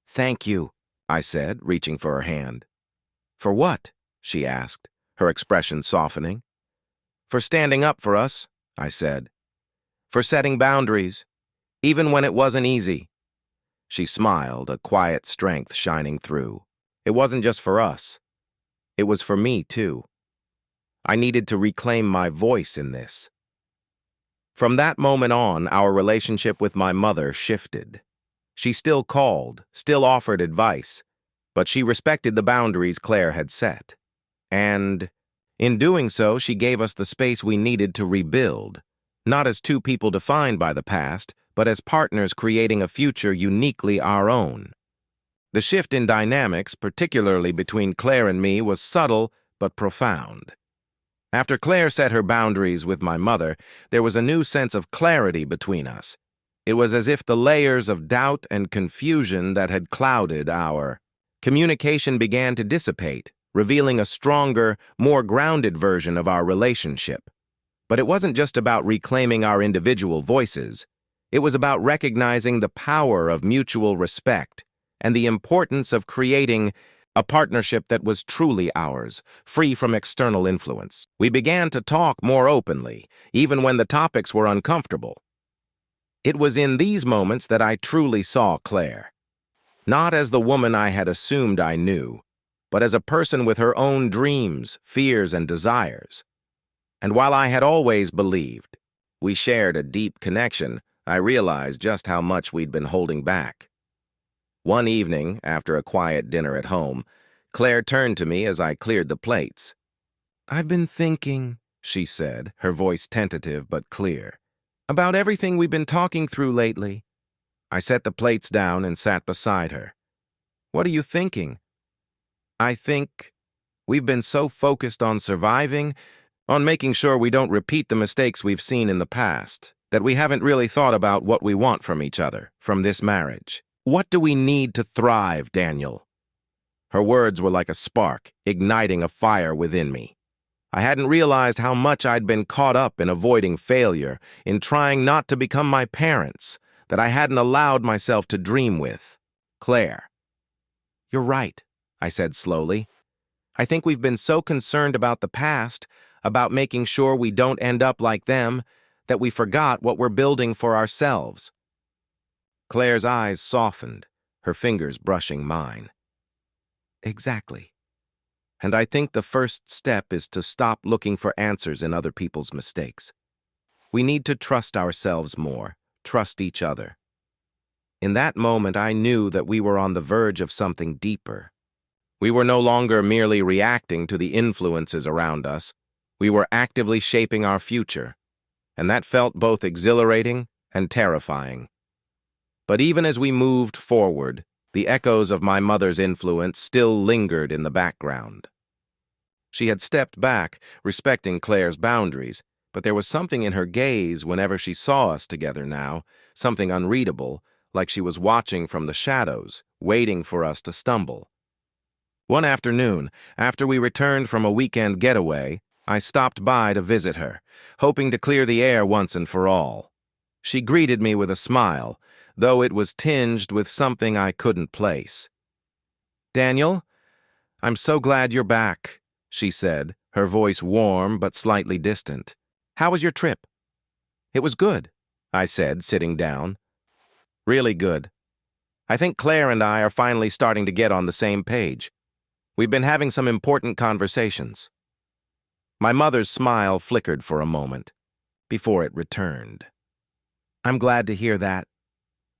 "Thank you," I said, reaching for her hand. "For what?" she asked, her expression softening. "For standing up for us," I said. "For setting boundaries, even when it wasn't easy." She smiled, a quiet strength shining through. It wasn't just for us. It was for me, too. I needed to reclaim my voice in this. From that moment on, our relationship with my mother shifted. She still called, still offered advice, but she respected the boundaries Claire had set. And in doing so, she gave us the space we needed to rebuild, not as two people defined by the past, but as partners creating a future uniquely our own. The shift in dynamics, particularly between Claire and me, was subtle but profound. After Claire set her boundaries with my mother, there was a new sense of clarity between us. It was as if the layers of doubt and confusion that had clouded our communication began to dissipate, revealing a stronger, more grounded version of our relationship. But it wasn't just about reclaiming our individual voices. It was about recognizing the power of mutual respect and the importance of creating a partnership that was truly ours, free from external influence. We began to talk more openly, even when the topics were uncomfortable. It was in these moments that I truly saw Claire. Not as the woman I had assumed I knew, but as a person with her own dreams, fears, and desires. And while I had always believed we shared a deep connection, I realized just how much we'd been holding back. One evening, after a quiet dinner at home, Claire turned to me as I cleared the plates. "I've been thinking," she said, her voice tentative but clear, "about everything we've been talking through lately." I set the plates down and sat beside her. "What are you thinking?" "I think we've been so focused on surviving, on making sure we don't repeat the mistakes we've seen in the past, that we haven't really thought about what we want from each other, from this marriage. What do we need to thrive, Daniel?" Her words were like a spark, igniting a fire within me. I hadn't realized how much I'd been caught up in avoiding failure, in trying not to become my parents, that I hadn't allowed myself to dream with. "Claire." "You're right," I said slowly. "I think we've been so concerned about the past, about making sure we don't end up like them, that we forgot what we're building for ourselves." Claire's eyes softened, her fingers brushing mine. "Exactly. And I think the first step is to stop looking for answers in other people's mistakes. We need to trust ourselves more, trust each other." In that moment, I knew that we were on the verge of something deeper. We were no longer merely reacting to the influences around us. We were actively shaping our future, and that felt both exhilarating and terrifying. But even as we moved forward, the echoes of my mother's influence still lingered in the background. She had stepped back, respecting Claire's boundaries, but there was something in her gaze whenever she saw us together now, something unreadable, like she was watching from the shadows, waiting for us to stumble. One afternoon, after we returned from a weekend getaway, I stopped by to visit her, hoping to clear the air once and for all. She greeted me with a smile, though it was tinged with something I couldn't place. "Daniel, I'm so glad you're back," she said, her voice warm but slightly distant. "How was your trip?" "It was good," I said, sitting down. "Really good. I think Claire and I are finally starting to get on the same page. We've been having some important conversations." My mother's smile flickered for a moment, before it returned. "I'm glad to hear that.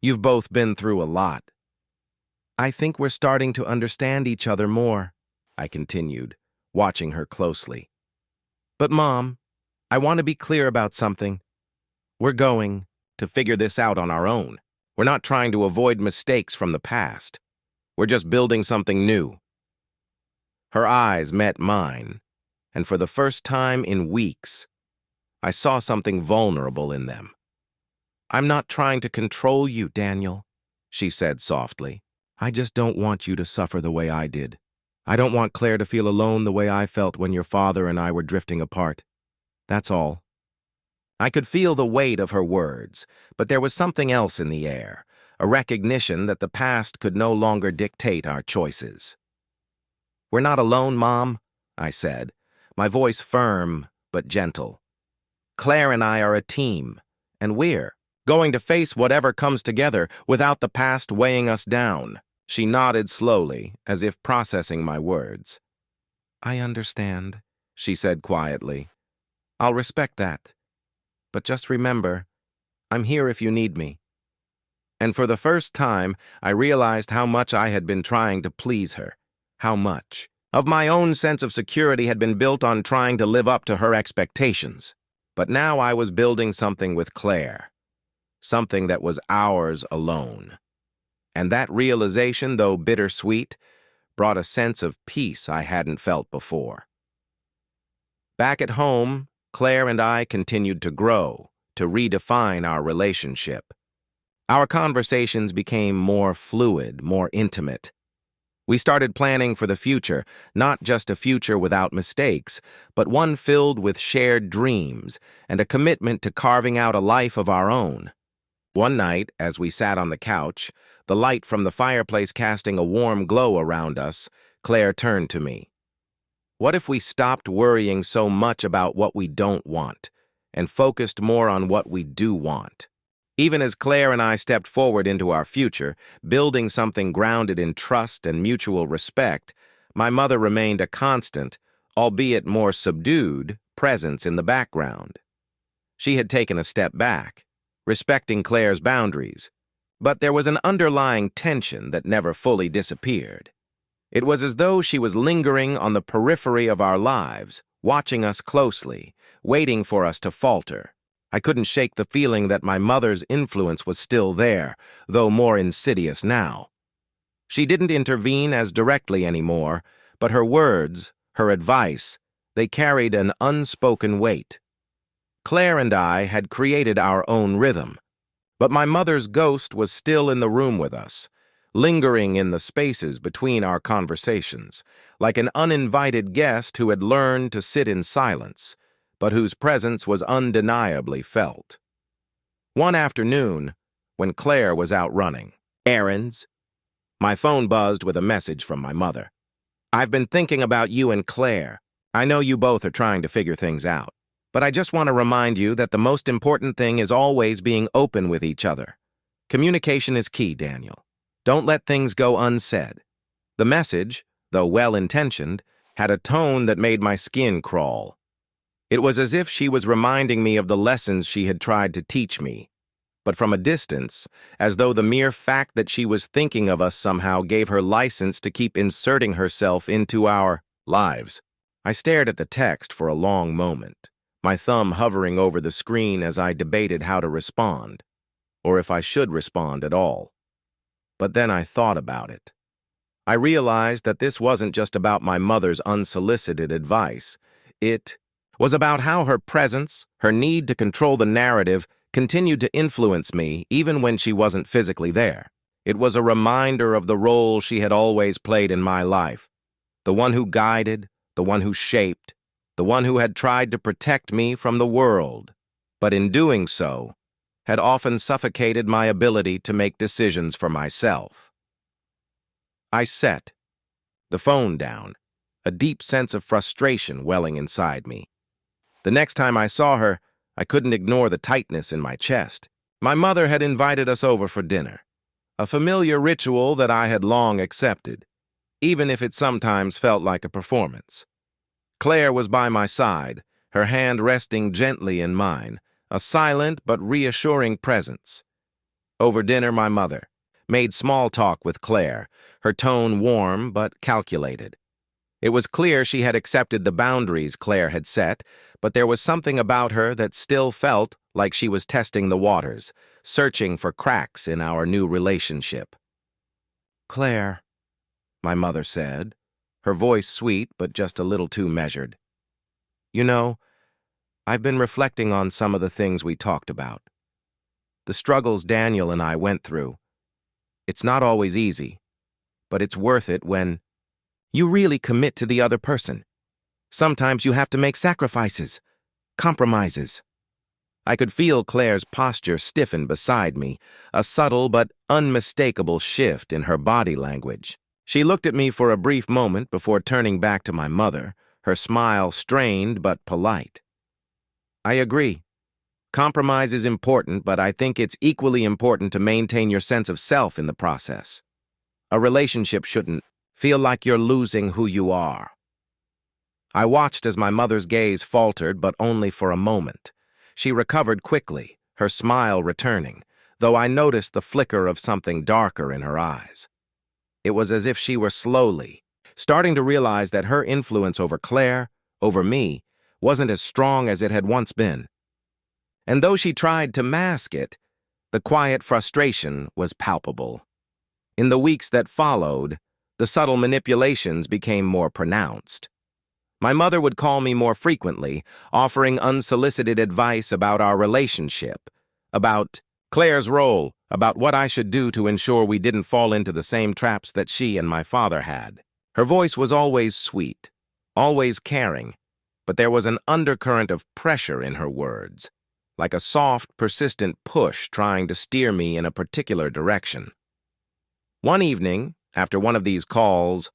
You've both been through a lot." "I think we're starting to understand each other more," I continued, watching her closely. "But, Mom, I want to be clear about something. We're going to figure this out on our own. We're not trying to avoid mistakes from the past. We're just building something new." Her eyes met mine, and for the first time in weeks, I saw something vulnerable in them. "I'm not trying to control you, Daniel," she said softly. "I just don't want you to suffer the way I did. I don't want Claire to feel alone the way I felt when your father and I were drifting apart. That's all." I could feel the weight of her words, but there was something else in the air, a recognition that the past could no longer dictate our choices. "We're not alone, Mom," I said, my voice firm but gentle. "Claire and I are a team, and we're going to face whatever comes together without the past weighing us down." She nodded slowly, as if processing my words. "I understand," she said quietly. "I'll respect that. But just remember, I'm here if you need me." And for the first time, I realized how much I had been trying to please her. How much of my own sense of security had been built on trying to live up to her expectations. But now I was building something with Claire. Something that was ours alone. And that realization, though bittersweet, brought a sense of peace I hadn't felt before. Back at home, Claire and I continued to grow, to redefine our relationship. Our conversations became more fluid, more intimate. We started planning for the future, not just a future without mistakes, but one filled with shared dreams and a commitment to carving out a life of our own. One night, as we sat on the couch, the light from the fireplace casting a warm glow around us, Claire turned to me. "What if we stopped worrying so much about what we don't want and focused more on what we do want?" Even as Claire and I stepped forward into our future, building something grounded in trust and mutual respect, My mother remained a constant, albeit more subdued, presence in the background. She had taken a step back, respecting Claire's boundaries, but there was an underlying tension that never fully disappeared. It was as though she was lingering on the periphery of our lives, watching us closely, waiting for us to falter. I couldn't shake the feeling that my mother's influence was still there, though more insidious now. She didn't intervene as directly anymore, but her words, her advice, they carried an unspoken weight. Claire and I had created our own rhythm, but my mother's ghost was still in the room with us, lingering in the spaces between our conversations, like an uninvited guest who had learned to sit in silence, but whose presence was undeniably felt. One afternoon, when Claire was out running errands, my phone buzzed with a message from my mother. "I've been thinking about you and Claire. I know you both are trying to figure things out, but I just want to remind you that the most important thing is always being open with each other. Communication is key, Daniel. Don't let things go unsaid." The message, though well-intentioned, had a tone that made my skin crawl. It was as if she was reminding me of the lessons she had tried to teach me, but from a distance, as though the mere fact that she was thinking of us somehow gave her license to keep inserting herself into our lives. I stared at the text for a long moment, my thumb hovering over the screen as I debated how to respond, or if I should respond at all. But then I thought about it. I realized that this wasn't just about my mother's unsolicited advice. It was about how her presence, her need to control the narrative, continued to influence me even when she wasn't physically there. It was a reminder of the role she had always played in my life, the one who guided, the one who shaped, the one who had tried to protect me from the world, but in doing so, had often suffocated my ability to make decisions for myself. I set the phone down, a deep sense of frustration welling inside me. The next time I saw her, I couldn't ignore the tightness in my chest. My mother had invited us over for dinner, a familiar ritual that I had long accepted, even if it sometimes felt like a performance. Claire was by my side, her hand resting gently in mine, a silent but reassuring presence. Over dinner, my mother made small talk with Claire, her tone warm but calculated. It was clear she had accepted the boundaries Claire had set, but there was something about her that still felt like she was testing the waters, searching for cracks in our new relationship. "Claire," my mother said, her voice sweet but just a little too measured. "You know, I've been reflecting on some of the things we talked about. The struggles Daniel and I went through. It's not always easy, but it's worth it when you really commit to the other person. Sometimes you have to make sacrifices, compromises." I could feel Claire's posture stiffen beside me, a subtle but unmistakable shift in her body language. She looked at me for a brief moment before turning back to my mother, her smile strained but polite. "I agree. Compromise is important, but I think it's equally important to maintain your sense of self in the process. A relationship shouldn't feel like you're losing who you are." I watched as my mother's gaze faltered, but only for a moment. She recovered quickly, her smile returning, though I noticed the flicker of something darker in her eyes. It was as if she were slowly starting to realize that her influence over Claire, over me, wasn't as strong as it had once been. And though she tried to mask it, the quiet frustration was palpable. In the weeks that followed, the subtle manipulations became more pronounced. My mother would call me more frequently, offering unsolicited advice about our relationship, about Claire's role, about what I should do to ensure we didn't fall into the same traps that she and my father had. Her voice was always sweet, always caring, but there was an undercurrent of pressure in her words, like a soft, persistent push trying to steer me in a particular direction. One evening, after one of these calls,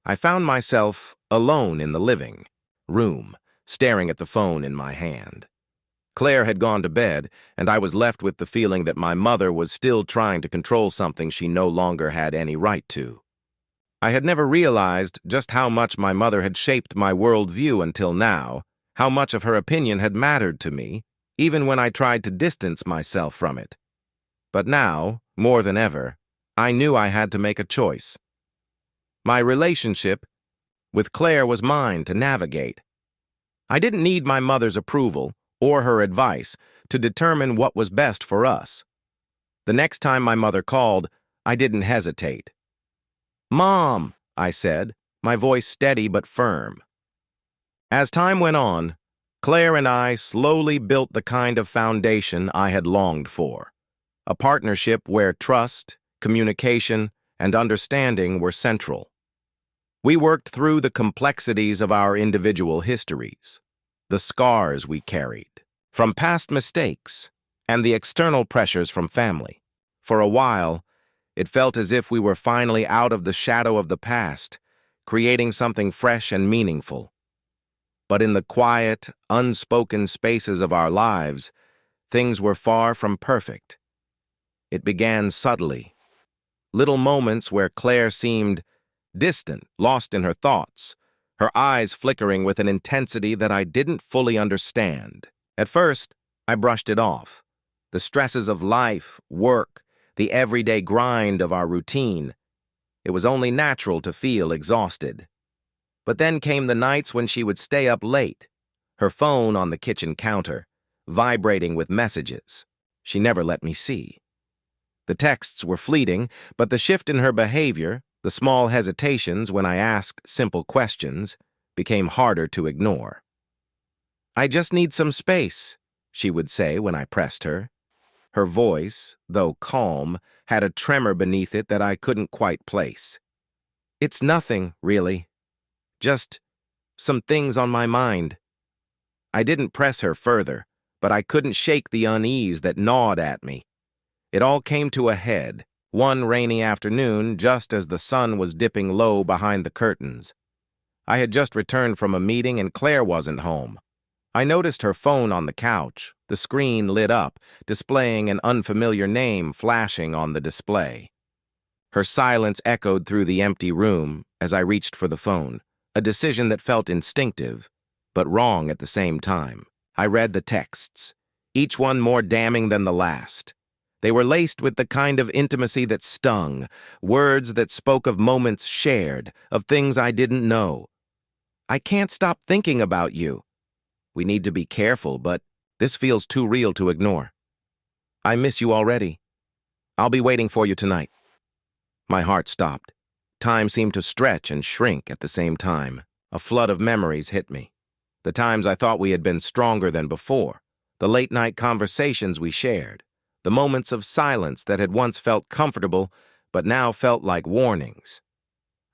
I found myself alone in the living room, staring at the phone in my hand. Claire had gone to bed, and I was left with the feeling that my mother was still trying to control something she no longer had any right to. I had never realized just how much my mother had shaped my worldview until now, how much of her opinion had mattered to me, even when I tried to distance myself from it. But now, more than ever, I knew I had to make a choice. My relationship with Claire was mine to navigate. I didn't need my mother's approval or her advice to determine what was best for us. The next time my mother called, I didn't hesitate. "Mom," I said, my voice steady but firm. As time went on, Claire and I slowly built the kind of foundation I had longed for, a partnership where trust, communication, and understanding were central. We worked through the complexities of our individual histories, the scars we carried from past mistakes, and the external pressures from family. For a while, it felt as if we were finally out of the shadow of the past, creating something fresh and meaningful. But in the quiet, unspoken spaces of our lives, things were far from perfect. It began subtly. Little moments where Claire seemed distant, lost in her thoughts, her eyes flickering with an intensity that I didn't fully understand. At first, I brushed it off. The stresses of life, work, the everyday grind of our routine. It was only natural to feel exhausted. But then came the nights when she would stay up late, her phone on the kitchen counter, vibrating with messages she never let me see. The texts were fleeting, but the shift in her behavior, the small hesitations when I asked simple questions, became harder to ignore. "I just need some space," she would say when I pressed her. Her voice, though calm, had a tremor beneath it that I couldn't quite place. "It's nothing, really. Just some things on my mind." I didn't press her further, but I couldn't shake the unease that gnawed at me. It all came to a head, one rainy afternoon, just as the sun was dipping low behind the curtains. I had just returned from a meeting and Claire wasn't home. I noticed her phone on the couch, the screen lit up, displaying an unfamiliar name flashing on the display. Her silence echoed through the empty room as I reached for the phone, a decision that felt instinctive, but wrong at the same time. I read the texts, each one more damning than the last. They were laced with the kind of intimacy that stung, words that spoke of moments shared, of things I didn't know. "I can't stop thinking about you. We need to be careful, but this feels too real to ignore. I miss you already. I'll be waiting for you tonight." My heart stopped. Time seemed to stretch and shrink at the same time. A flood of memories hit me. The times I thought we had been stronger than before, the late-night conversations we shared, the moments of silence that had once felt comfortable but now felt like warnings.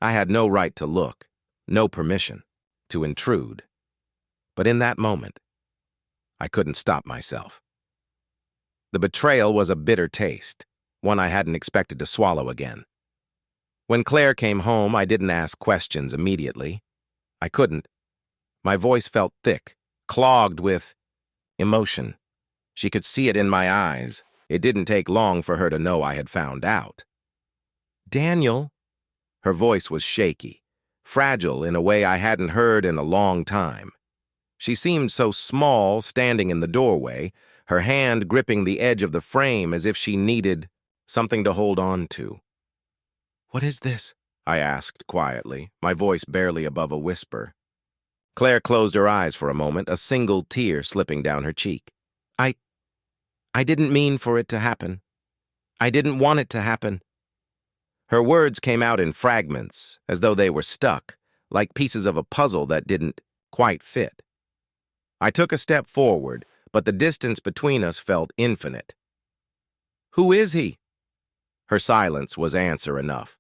I had no right to look, no permission to intrude. But in that moment, I couldn't stop myself. The betrayal was a bitter taste, one I hadn't expected to swallow again. When Claire came home, I didn't ask questions immediately. I couldn't. My voice felt thick, clogged with emotion. She could see it in my eyes. It didn't take long for her to know I had found out. "Daniel," her voice was shaky, fragile in a way I hadn't heard in a long time. She seemed so small standing in the doorway, her hand gripping the edge of the frame as if she needed something to hold on to. "What is this?" I asked quietly, my voice barely above a whisper. Claire closed her eyes for a moment, a single tear slipping down her cheek. I didn't mean for it to happen. I didn't want it to happen." Her words came out in fragments, as though they were stuck, like pieces of a puzzle that didn't quite fit. I took a step forward, but the distance between us felt infinite. "Who is he?" Her silence was answer enough.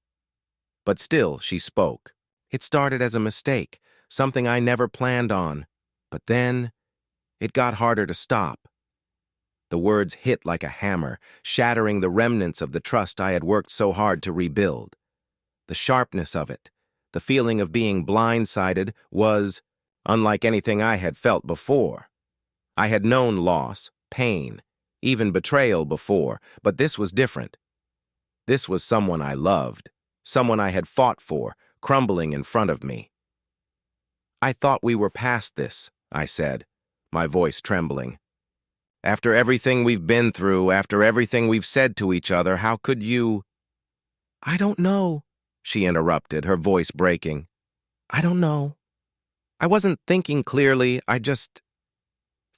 But still, she spoke. "It started as a mistake, something I never planned on. But then, it got harder to stop." The words hit like a hammer, shattering the remnants of the trust I had worked so hard to rebuild. The sharpness of it, the feeling of being blindsided, was unlike anything I had felt before. I had known loss, pain, even betrayal before, but this was different. This was someone I loved, someone I had fought for, crumbling in front of me. "I thought we were past this," I said, my voice trembling. "After everything we've been through, after everything we've said to each other, how could you—" "I don't know," she interrupted, her voice breaking. "I don't know. I wasn't thinking clearly, I just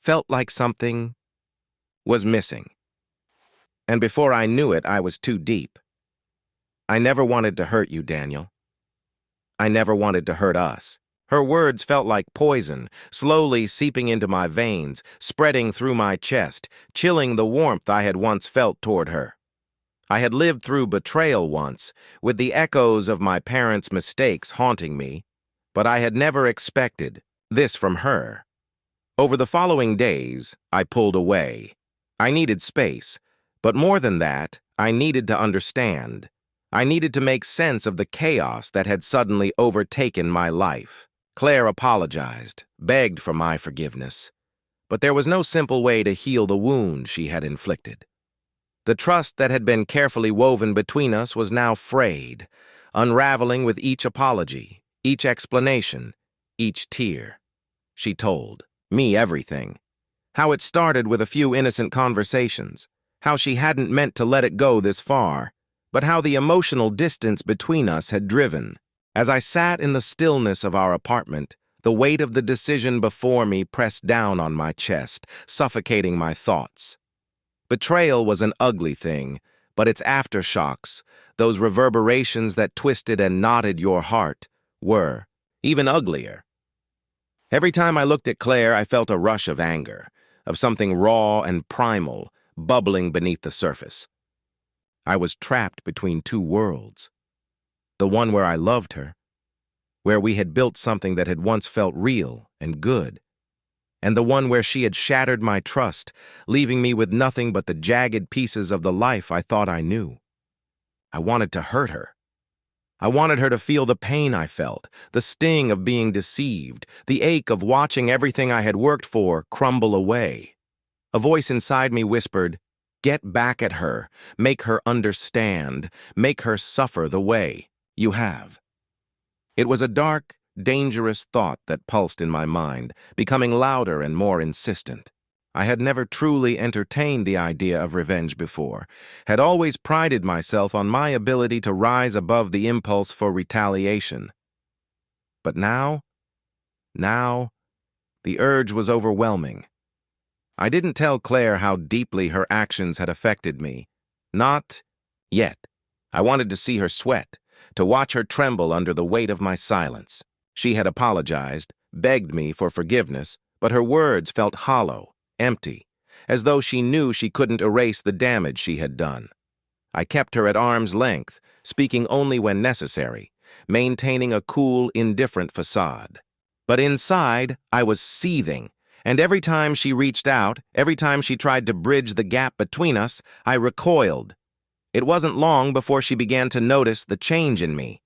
felt like something was missing. And before I knew it, I was too deep. I never wanted to hurt you, Daniel. I never wanted to hurt us." Her words felt like poison, slowly seeping into my veins, spreading through my chest, chilling the warmth I had once felt toward her. I had lived through betrayal once, with the echoes of my parents' mistakes haunting me, but I had never expected this from her. Over the following days, I pulled away. I needed space, but more than that, I needed to understand. I needed to make sense of the chaos that had suddenly overtaken my life. Claire apologized, begged for my forgiveness, but there was no simple way to heal the wound she had inflicted. The trust that had been carefully woven between us was now frayed, unraveling with each apology, each explanation, each tear. She told me everything. How it started with a few innocent conversations, how she hadn't meant to let it go this far, but how the emotional distance between us had driven. As I sat in the stillness of our apartment, the weight of the decision before me pressed down on my chest, suffocating my thoughts. Betrayal was an ugly thing, but its aftershocks, those reverberations that twisted and knotted your heart, were even uglier. Every time I looked at Claire, I felt a rush of anger, of something raw and primal, bubbling beneath the surface. I was trapped between two worlds. The one where I loved her, where we had built something that had once felt real and good, and the one where she had shattered my trust, leaving me with nothing but the jagged pieces of the life I thought I knew. I wanted to hurt her. I wanted her to feel the pain I felt, the sting of being deceived, the ache of watching everything I had worked for crumble away. A voice inside me whispered, "Get back at her, make her understand, make her suffer the way you have." It was a dark, dangerous thought that pulsed in my mind, becoming louder and more insistent. I had never truly entertained the idea of revenge before, had always prided myself on my ability to rise above the impulse for retaliation. But now, the urge was overwhelming. I didn't tell Claire how deeply her actions had affected me. Not yet. I wanted to see her sweat, to watch her tremble under the weight of my silence. She had apologized, begged me for forgiveness, but her words felt hollow, empty, as though she knew she couldn't erase the damage she had done. I kept her at arm's length, speaking only when necessary, maintaining a cool, indifferent facade. But inside, I was seething, and every time she reached out, every time she tried to bridge the gap between us, I recoiled. It wasn't long before she began to notice the change in me.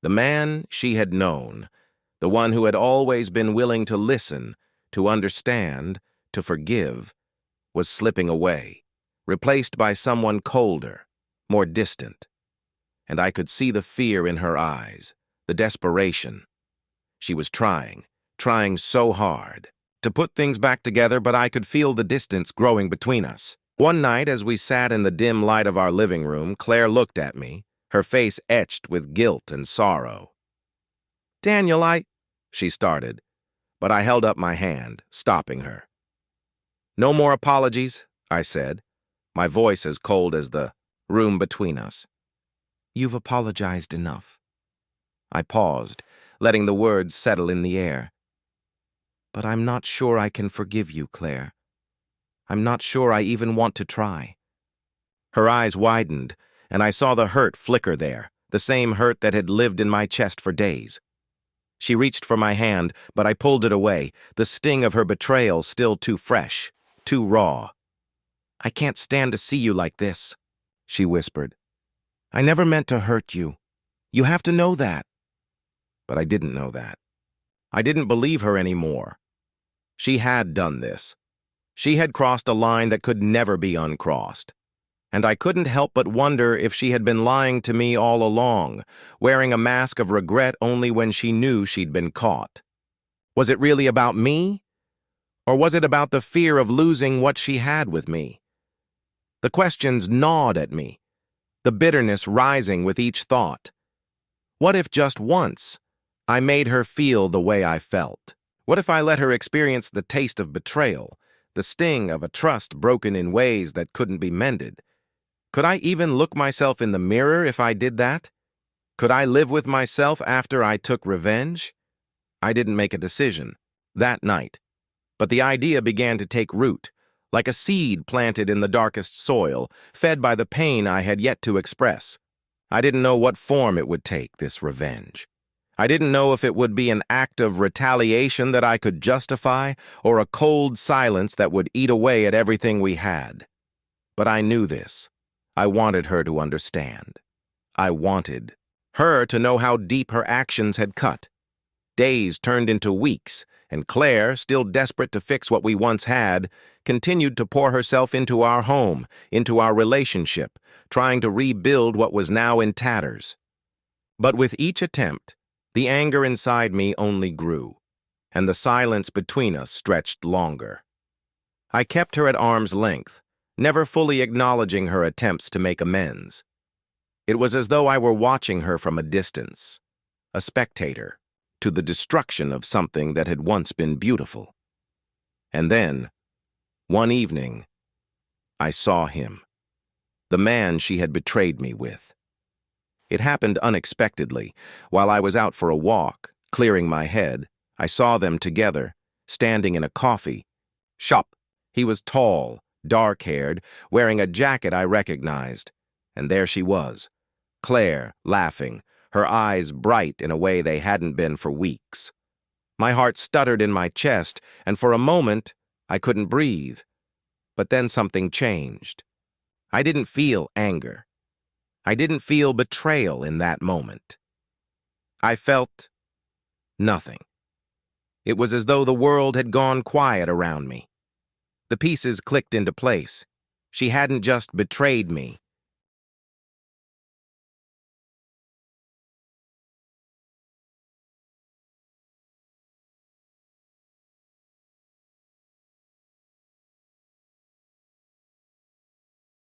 The man she had known, the one who had always been willing to listen, to understand, to forgive, was slipping away, replaced by someone colder, more distant. And I could see the fear in her eyes, the desperation. She was trying so hard to put things back together, but I could feel the distance growing between us. One night, as we sat in the dim light of our living room, Claire looked at me, her face etched with guilt and sorrow. "Daniel, she started, but I held up my hand, stopping her. "No more apologies," I said, my voice as cold as the room between us. "You've apologized enough." I paused, letting the words settle in the air. "But I'm not sure I can forgive you, Claire. I'm not sure I even want to try." Her eyes widened, and I saw the hurt flicker there, the same hurt that had lived in my chest for days. She reached for my hand, but I pulled it away, the sting of her betrayal still too fresh, too raw. "I can't stand to see you like this," she whispered. "I never meant to hurt you. You have to know that." But I didn't know that. I didn't believe her anymore. She had done this. She had crossed a line that could never be uncrossed. and I couldn't help but wonder if she had been lying to me all along, wearing a mask of regret only when she knew she'd been caught. Was it really about me? Or was it about the fear of losing what she had with me? The questions gnawed at me, the bitterness rising with each thought. What if just once I made her feel the way I felt? What if I let her experience the taste of betrayal, the sting of a trust broken in ways that couldn't be mended? Could I even look myself in the mirror if I did that? Could I live with myself after I took revenge? I didn't make a decision that night, but the idea began to take root, like a seed planted in the darkest soil, fed by the pain I had yet to express. I didn't know what form it would take, this revenge. I didn't know if it would be an act of retaliation that I could justify, or a cold silence that would eat away at everything we had. But I knew this. I wanted her to understand. I wanted her to know how deep her actions had cut. Days turned into weeks, and Claire, still desperate to fix what we once had, continued to pour herself into our home, into our relationship, trying to rebuild what was now in tatters. But with each attempt, the anger inside me only grew, and the silence between us stretched longer. I kept her at arm's length, never fully acknowledging her attempts to make amends. It was as though I were watching her from a distance, a spectator, to the destruction of something that had once been beautiful. And then, one evening, I saw him, the man she had betrayed me with. It happened unexpectedly. While I was out for a walk, clearing my head, I saw them together, standing in a coffee shop. He was tall, dark-haired, wearing a jacket I recognized, and there she was, Claire, laughing, her eyes bright in a way they hadn't been for weeks. My heart stuttered in my chest, and for a moment, I couldn't breathe. But then something changed. I didn't feel anger. I didn't feel betrayal in that moment. I felt nothing. It was as though the world had gone quiet around me. The pieces clicked into place. She hadn't just betrayed me.